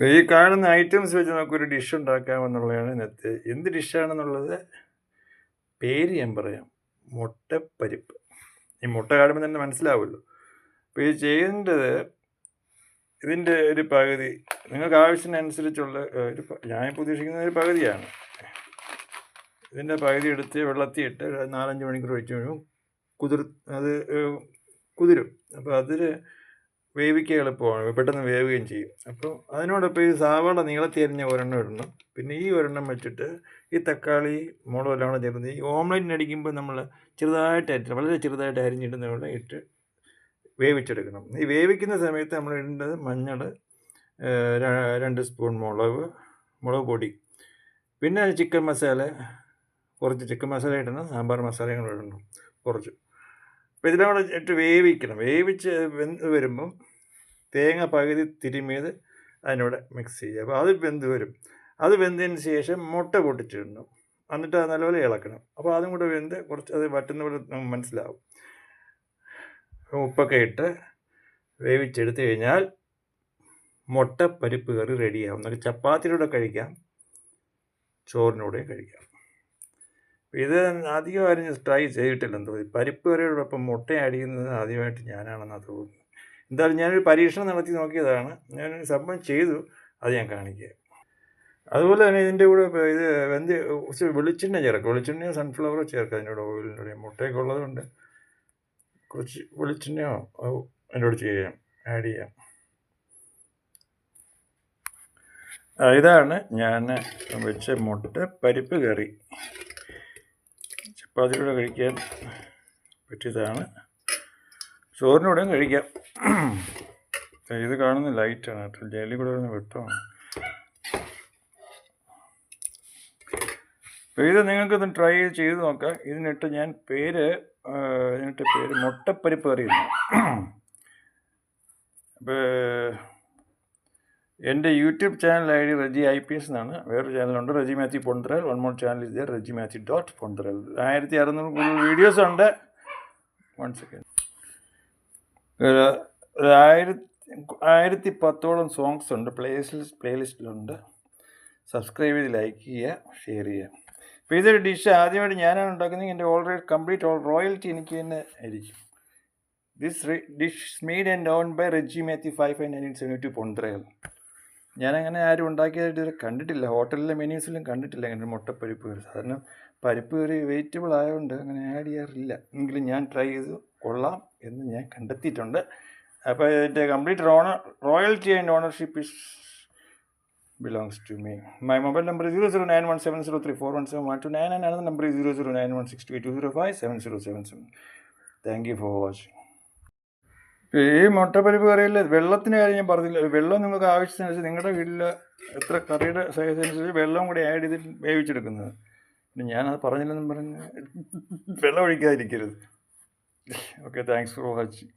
ഈ കാണുന്ന ഐറ്റംസ് വെച്ച് നമുക്കൊരു ഡിഷ് ഉണ്ടാക്കാമെന്നുള്ളതാണ് ഇന്നത്തെ. എന്ത് ഡിഷാണെന്നുള്ളത് പേര് ഞാൻ പറയാം. മുട്ടപ്പരിപ്പ്. ഈ മുട്ട കാണുമ്പോൾ തന്നെ മനസ്സിലാവുമല്ലോ. അപ്പോൾ ഇത് ചെയ്യേണ്ടത് ഇതിൻ്റെ ഒരു പകുതി നിങ്ങൾക്ക് ആവശ്യത്തിനനുസരിച്ചുള്ള ഞാനിപ്പോൾ ഉദ്ദേശിക്കുന്ന ഒരു പകുതിയാണ്. ഇതിൻ്റെ പകുതി എടുത്ത് വെള്ളത്തിയിട്ട് 4-5 മണിക്കൂർ വെച്ച് കഴിയുമ്പോൾ അത് കുതിരും. അപ്പോൾ അതിൽ വേവിക്കാൻ എളുപ്പമാണ്, പെട്ടെന്ന് വേവുകയും ചെയ്യും. അപ്പോൾ അതിനോടൊപ്പം ഈ സവാള നീളത്തി അരിഞ്ഞ ഒരെണ്ണം ഇടണം. പിന്നെ ഈ ഒരെണ്ണം വെച്ചിട്ട് ഈ തക്കാളി മുളകും എല്ലാം കൂടെ ചേർന്ന് ഈ ഓംലെറ്റിന് അടിക്കുമ്പോൾ നമ്മൾ വളരെ ചെറുതായിട്ട് അരിഞ്ഞിടുന്ന പോലെ ഇട്ട് വേവിച്ചെടുക്കണം. ഈ വേവിക്കുന്ന സമയത്ത് നമ്മൾ ഇടേണ്ടത് മഞ്ഞൾ, 2 സ്പൂൺ മുളക് പൊടി, പിന്നെ ചിക്കൻ മസാല, കുറച്ച് ചിക്കൻ മസാല ഇടണം, സാമ്പാർ മസാലയും കൂടെ ഇടണം കുറച്ച്. അപ്പോൾ ഇതെല്ലാം കൂടെ ഇട്ട് വേവിക്കണം. വേവിച്ച് വെന്ത് വരുമ്പം തേങ്ങ പകുതി തിരുമിയത് അതിനോട് മിക്സ് ചെയ്യുക. അപ്പോൾ അത് വെന്ത് വരും. അത് വെന്തതിന് ശേഷം മുട്ട പൊട്ടിച്ചിടണം. എന്നിട്ട് അത് നല്ലപോലെ ഇളക്കണം. അപ്പോൾ അതും കൂടെ വെന്ത് കുറച്ച് അത് വറ്റുന്ന പോലെ നമുക്ക് മനസ്സിലാവും. ഉപ്പൊക്കെ ഇട്ട് വേവിച്ചെടുത്ത് കഴിഞ്ഞാൽ മുട്ട പരിപ്പ് കറി റെഡിയാവും. നമുക്ക് ചപ്പാത്തിയുടെ കഴിക്കാം, ചോറിനൂടെയും കഴിക്കാം. ഇത് അധികം ആരും ട്രൈ ചെയ്തിട്ടില്ലെന്ന് തോന്നി. പരിപ്പ് കറിയോടൊപ്പം മുട്ട അടിയുന്നത് ആദ്യമായിട്ട് ഞാനാണെന്നാണ് തോന്നുന്നത്. എന്തായാലും ഞാനൊരു പരീക്ഷണം നടത്തി നോക്കിയതാണ്. ഞാനൊരു സംഭവം ചെയ്തു, അത് ഞാൻ കാണിക്കുക. അതുപോലെ തന്നെ ഇതിൻ്റെ കൂടെ ഇത് കുറച്ച് വെളിച്ചെണ്ണ ചേർക്കുക. വെളിച്ചെണ്ണയോ സൺഫ്ലവറോ ചേർക്കുക അതിൻ്റെ കൂടെ, ഓയിലിൻ്റെ കൂടെ. മുട്ടയൊക്കെ ഉള്ളതുകൊണ്ട് കുറച്ച് വെളിച്ചെണ്ണയോ അതിൻ്റെ കൂടെ ആഡ് ചെയ്യാം. ഇതാണ് ഞാൻ വെച്ച മുട്ട പരിപ്പ് കറി. ചപ്പാത്തിയുടെ കഴിക്കാൻ പറ്റിയതാണ്, ചോറിനൂടെയും കഴിക്കാം. ഇത് കാണുന്ന ലൈറ്റാണ് കേട്ടോ, ജയിലിൽ കൂടെ വരുന്ന വെട്ടമാണ്. അപ്പോൾ ഇത് നിങ്ങൾക്കൊന്ന് ട്രൈ ചെയ്ത് നോക്കാം. ഇതിനിട്ട് പേര് മുട്ടപ്പരിപ്പ് കറി. അപ്പോൾ എൻ്റെ YouTube channel ID Reji IPS എന്നാണ്. വേറൊരു ചാനലുണ്ട്, Reji Mathew Pontharal. One more channel is there, Reji Mathew .Pontharal. 1600 കൂടുതൽ വീഡിയോസ് ഉണ്ട്. 1 സെക്കൻഡ്. 1010ഓളം സോങ്സ് ഉണ്ട്, പ്ലേലിസ്റ്റിലുണ്ട്. സബ്സ്ക്രൈബ് ചെയ്ത് ലൈക്ക് ചെയ്യുക, ഷെയർ ചെയ്യുക. അപ്പോൾ ഇതൊരു ഡിഷ് ആദ്യമായിട്ട് ഞാനാണ് ഉണ്ടാക്കുന്നത്. എൻ്റെ കംപ്ലീറ്റ് റോയൽറ്റി എനിക്ക് തന്നെ ആയിരിക്കും. This dish made and own by Reji Mathew 5592 പൊന്തറൽ. ഞാനങ്ങനെ ആരും ഉണ്ടാക്കിയതായിട്ട് ഇതുവരെ കണ്ടിട്ടില്ല. ഹോട്ടലിലെ മെനൂസിലും കണ്ടിട്ടില്ല അങ്ങനെ മുട്ടപ്പരിപ്പ് കറി. സാധാരണ പരിപ്പ് കറി വെജിറ്റബിൾ ആയതുകൊണ്ട് അങ്ങനെ ആഡ് ചെയ്യാറില്ല. എങ്കിലും ഞാൻ ട്രൈ ചെയ്ത് കൊള്ളാം എന്ന് ഞാൻ കണ്ടെത്തിയിട്ടുണ്ട്. അപ്പോൾ ഇതിൻ്റെ complete royalty and ownership belongs to me. My mobile number is 0091703417129 and another number is 0091682057077. Thank you for watching. ഈ മുട്ടപ്പരിപ്പ് കറിയിൽ വെള്ളത്തിൻ്റെ കാര്യം ഞാൻ പറഞ്ഞില്ല. വെള്ളം നിങ്ങൾക്ക് ആവശ്യത്തിനനുസരിച്ച് നിങ്ങളുടെ വീട്ടിൽ എത്ര കറിയുടെ സൈസ് അനുസരിച്ച് വെള്ളം കൂടി ആഡ് ചെയ്തിട്ട് വേവിച്ചെടുക്കുന്നത്. പിന്നെ ഞാനത് പറഞ്ഞില്ലെന്നും പറഞ്ഞ് വെള്ളം ഒഴിക്കാതിരിക്കരുത്. Okay, thanks for watching.